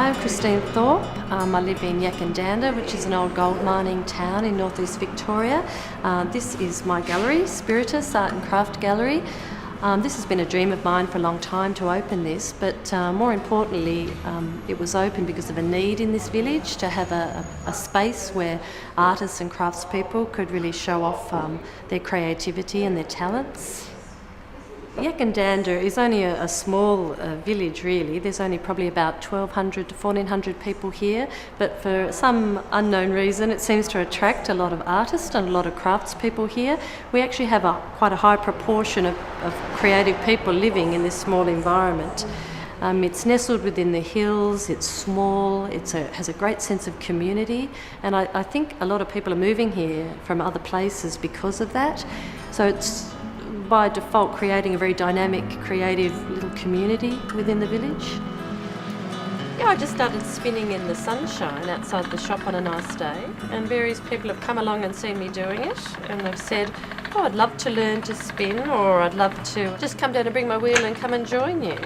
Hi, I'm Christine Thorpe. I live in Yackandandah, which is an old gold mining town in northeast Victoria. This is my gallery, Spiritus Art and Craft Gallery. This has been a dream of mine for a long time to open this, but more importantly, it was open because of a need in this village to have a space where artists and craftspeople could really show off their creativity and their talents. Yackandandah is only a small village really. There's only probably about 1,200 to 1,400 people here, but for some unknown reason it seems to attract a lot of artists and a lot of craftspeople here. We actually have quite a high proportion of creative people living in this small environment. It's nestled within the hills, it's small, has a great sense of community, and I think a lot of people are moving here from other places because of that. So it's by default creating a very dynamic, creative little community within the village. Yeah, I just started spinning in the sunshine outside the shop on a nice day, and various people have come along and seen me doing it, and they've said, oh, I'd love to learn to spin, or I'd love to just come down and bring my wheel and come and join you.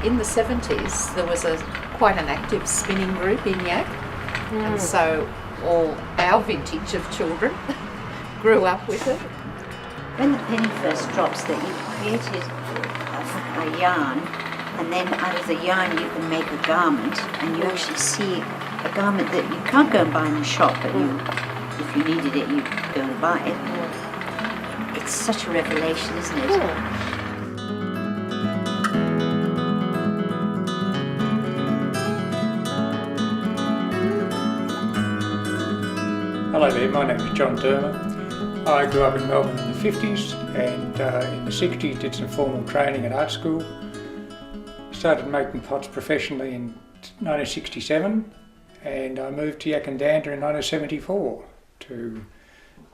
In the 70s there was quite an active spinning group in Yack, and so all our vintage of children grew up with it. When the penny first drops, that you created a yarn, and then out of the yarn you can make a garment, and you actually see a garment that you can't go and buy in the shop, but if you needed it, you go and buy it. It's such a revelation, isn't it? Hello there, my name is John Dermer. I grew up in Melbourne in the 50s and in the 60s did some formal training at art school. Started making pots professionally in 1967 and I moved to Yackandandah in 1974 to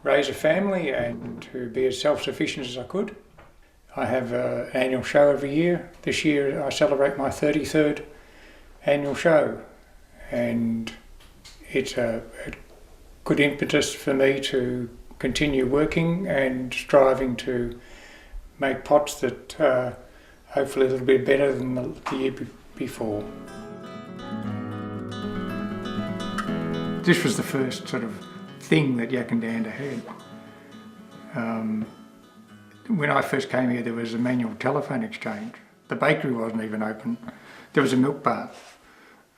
raise a family and to be as self-sufficient as I could. I have an annual show every year. This year I celebrate my 33rd annual show, and it's a good impetus for me to continue working and striving to make pots that are hopefully a little bit better than the year before. This was the first sort of thing that Yackandandah had. When I first came here there was a manual telephone exchange. The bakery wasn't even open. There was a milk bar.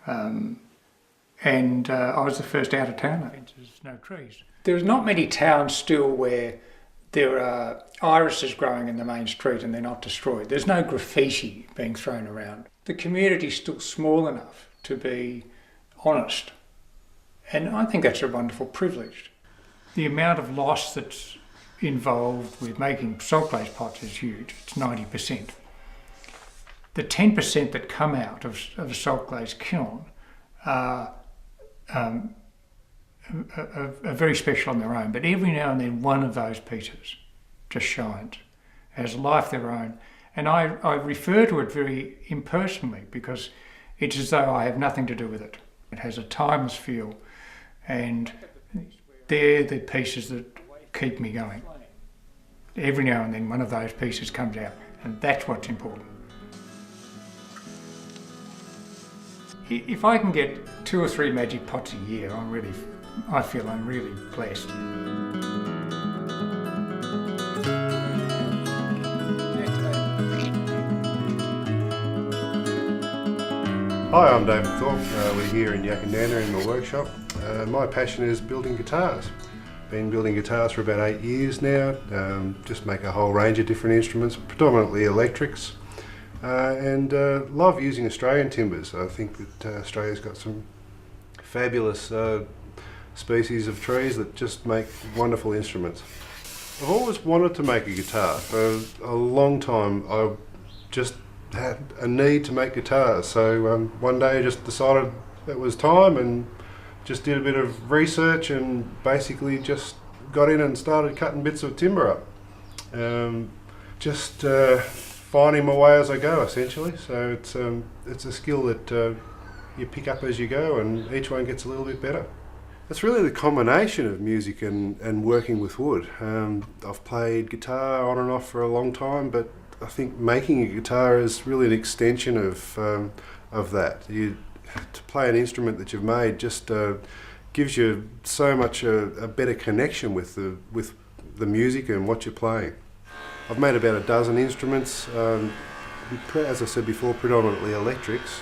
And I was the first out of towner. There's no trees. There's not many towns still where there are irises growing in the main street and they're not destroyed. There's no graffiti being thrown around. The community's still small enough to be honest, and I think that's a wonderful privilege. The amount of loss that's involved with making salt glaze pots is huge. It's 90%. The 10% that come out of a salt glaze kiln are very special on their own, but every now and then one of those pieces just shines, has a life of their own, and I refer to it very impersonally because it's as though I have nothing to do with it. It has a timeless feel, and they're the pieces that keep me going. Every now and then one of those pieces comes out, and that's what's important. If I can get 2 or 3 magic pots a year, I feel I'm really blessed. Hi, I'm David Thorpe. We're here in Yackandandah in my workshop. My passion is building guitars. Been building guitars for about 8 years now. Just make a whole range of different instruments, predominantly electrics. And love using Australian timbers. I think that Australia's got some fabulous species of trees that just make wonderful instruments. I've always wanted to make a guitar. For a long time I just had a need to make guitars, so one day I just decided it was time and just did a bit of research and basically just got in and started cutting bits of timber up. Finding my way as I go, essentially. So it's a skill that you pick up as you go, and each one gets a little bit better. It's really the combination of music and working with wood. I've played guitar on and off for a long time, but I think making a guitar is really an extension of of that. To play an instrument that you've made just gives you so much a better connection with the music and what you're playing. I've made about a dozen instruments, as I said before, predominantly electrics.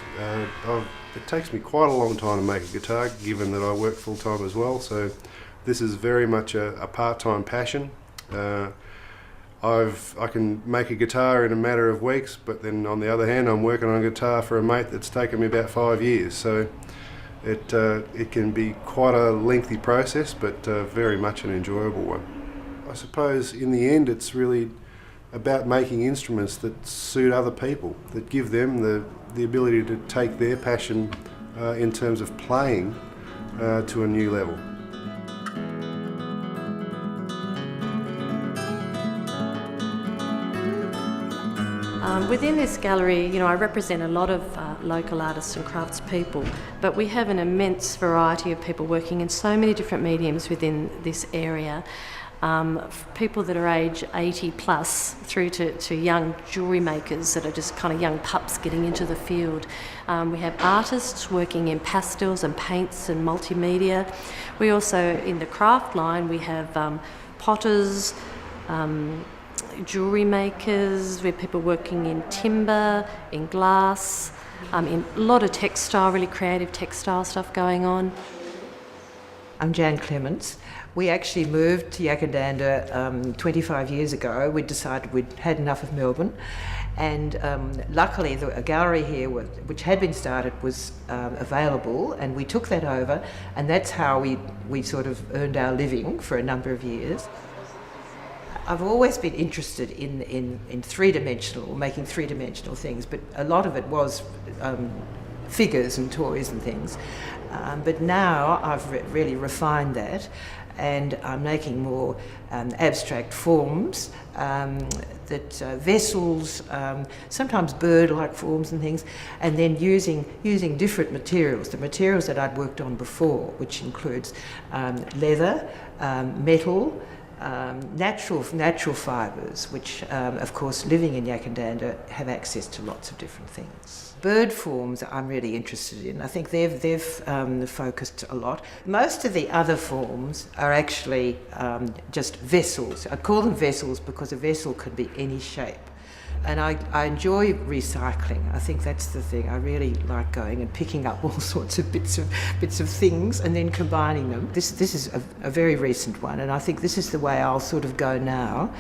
It takes me quite a long time to make a guitar, given that I work full time as well, so this is very much a part-time passion. I can make a guitar in a matter of weeks, but then on the other hand I'm working on a guitar for a mate that's taken me about 5 years, so it can be quite a lengthy process, but very much an enjoyable one. I suppose in the end it's really about making instruments that suit other people, that give them the ability to take their passion in terms of playing to a new level. Within this gallery, I represent a lot of local artists and craftspeople, but we have an immense variety of people working in so many different mediums within this area. People that are age 80 plus through to young jewellery makers that are just kind of young pups getting into the field. We have artists working in pastels and paints and multimedia. We also, in the craft line, we have potters, jewellery makers, we have people working in timber, in glass, in a lot of textile, really creative textile stuff going on. I'm Jan Clements. We actually moved to Yackandandah 25 years ago. We decided we'd had enough of Melbourne, and luckily a gallery here which had been started was available, and we took that over, and that's how we sort of earned our living for a number of years. I've always been interested in three-dimensional, making three-dimensional things, but a lot of it was figures and toys and things. But now I've really refined that, and I'm making more abstract forms, vessels, sometimes bird-like forms and things, and then using different materials, the materials that I'd worked on before, which includes leather, metal, natural fibres, which of course living in Yackandandah have access to lots of different things. Bird forms I'm really interested in. I think they've focused a lot. Most of the other forms are actually just vessels. I call them vessels because a vessel can be any shape. And I enjoy recycling. I think that's the thing. I really like going and picking up all sorts of bits of things and then combining them. This is a very recent one, and I think this is the way I'll sort of go now,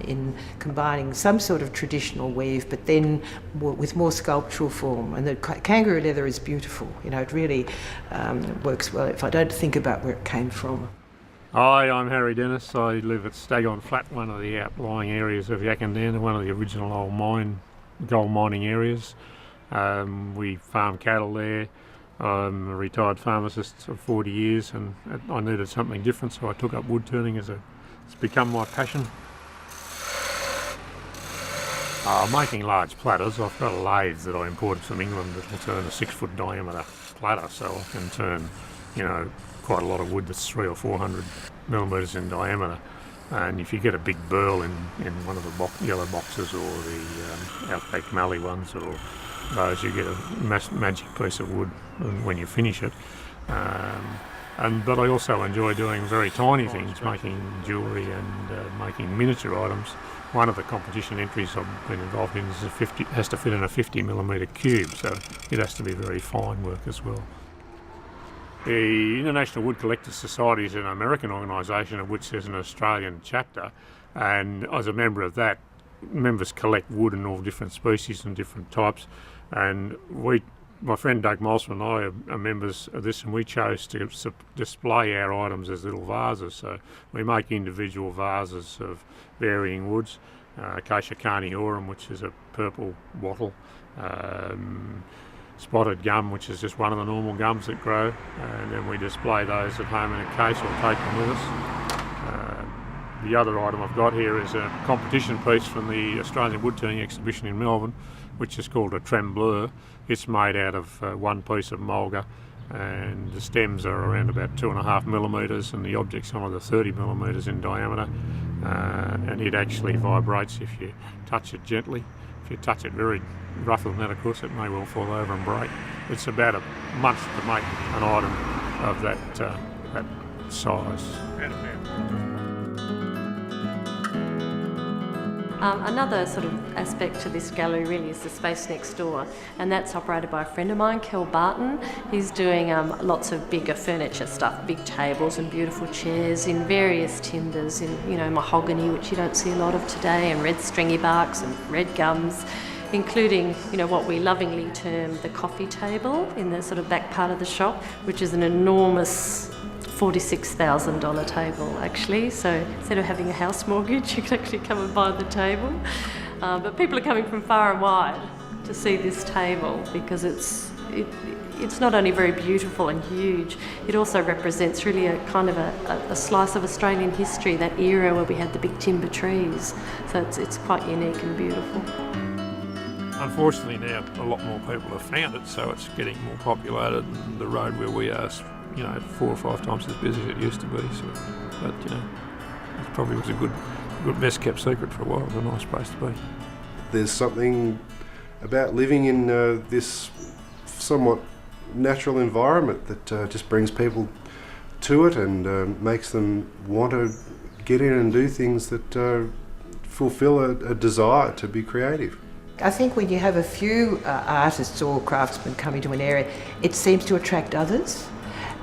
in combining some sort of traditional weave, but then with more sculptural form. And the kangaroo leather is beautiful. It really works well if I don't think about where it came from. Hi, I'm Harry Dennis. I live at Stagon Flat, one of the outlying areas of Yackandandah, one of the original old gold mining areas. We farm cattle there. I'm a retired pharmacist of 40 years, and I needed something different, so I took up wood turning it's become my passion. Making large platters. I've got a lathe that I imported from England that will turn a 6-foot diameter platter, so I can turn, quite a lot of wood that's 300 or 400 millimetres in diameter. And if you get a big burl in one of the yellow boxes or the Outback Mallee ones or those, you get a magic piece of wood when you finish it. But I also enjoy doing very tiny things, making jewellery and making miniature items. One of the competition entries I've been involved in has to fit in a 50 millimetre cube, so it has to be very fine work as well. The International Wood Collectors Society is an American organisation of which there's an Australian chapter, and as a member of that, members collect wood in all different species and different types, and my friend Doug Molson and I are members of this, and we chose to display our items as little vases. So we make individual vases of varying woods, Acacia carniorum, which is a purple wattle, spotted gum, which is just one of the normal gums that grow, and then we display those at home in a case or take them with us. The other item I've got here is a competition piece from the Australian Wood Turning Exhibition in Melbourne, which is called a trembleur. It's made out of one piece of mulga, and the stems are around about 2.5 millimetres, and the object's on the 30 millimetres in diameter, and it actually vibrates if you touch it gently. If If you touch it very rougher than that, of course, it may well fall over and break. It's about a month to make an item of that size. Another sort of aspect to this gallery really is the space next door, and that's operated by a friend of mine, Kel Barton. He's doing lots of bigger furniture stuff, big tables and beautiful chairs in various timbers, in mahogany, which you don't see a lot of today, and red stringy barks and red gums, including what we lovingly term the coffee table in the sort of back part of the shop, which is an enormous $46,000 table actually, so instead of having a house mortgage you can actually come and buy the table. But people are coming from far and wide to see this table because it's not only very beautiful and huge, it also represents really a kind of a slice of Australian history, that era where we had the big timber trees, so it's quite unique and beautiful. Unfortunately now a lot more people have found it, so it's getting more populated, and the road where we are 4 or 5 times as busy as it used to be. So, but it probably was a good best kept secret for a while. It was a nice place to be. There's something about living in this somewhat natural environment that just brings people to it and makes them want to get in and do things that fulfil a desire to be creative. I think when you have a few artists or craftsmen coming to an area, it seems to attract others.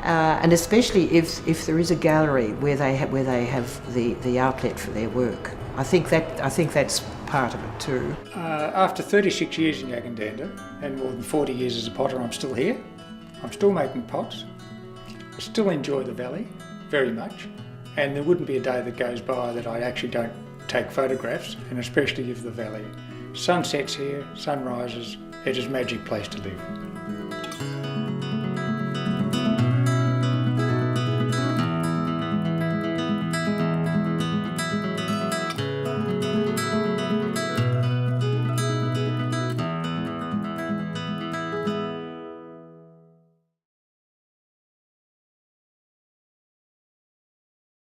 And especially if there is a gallery where they have the outlet for their work, I think that's part of it too. After 36 years in Yackandandah and more than 40 years as a potter, I'm still here. I'm still making pots. I still enjoy the valley very much, and there wouldn't be a day that goes by that I actually don't take photographs, and especially of the valley. Sun sets here, sun rises. It is a magic place to live.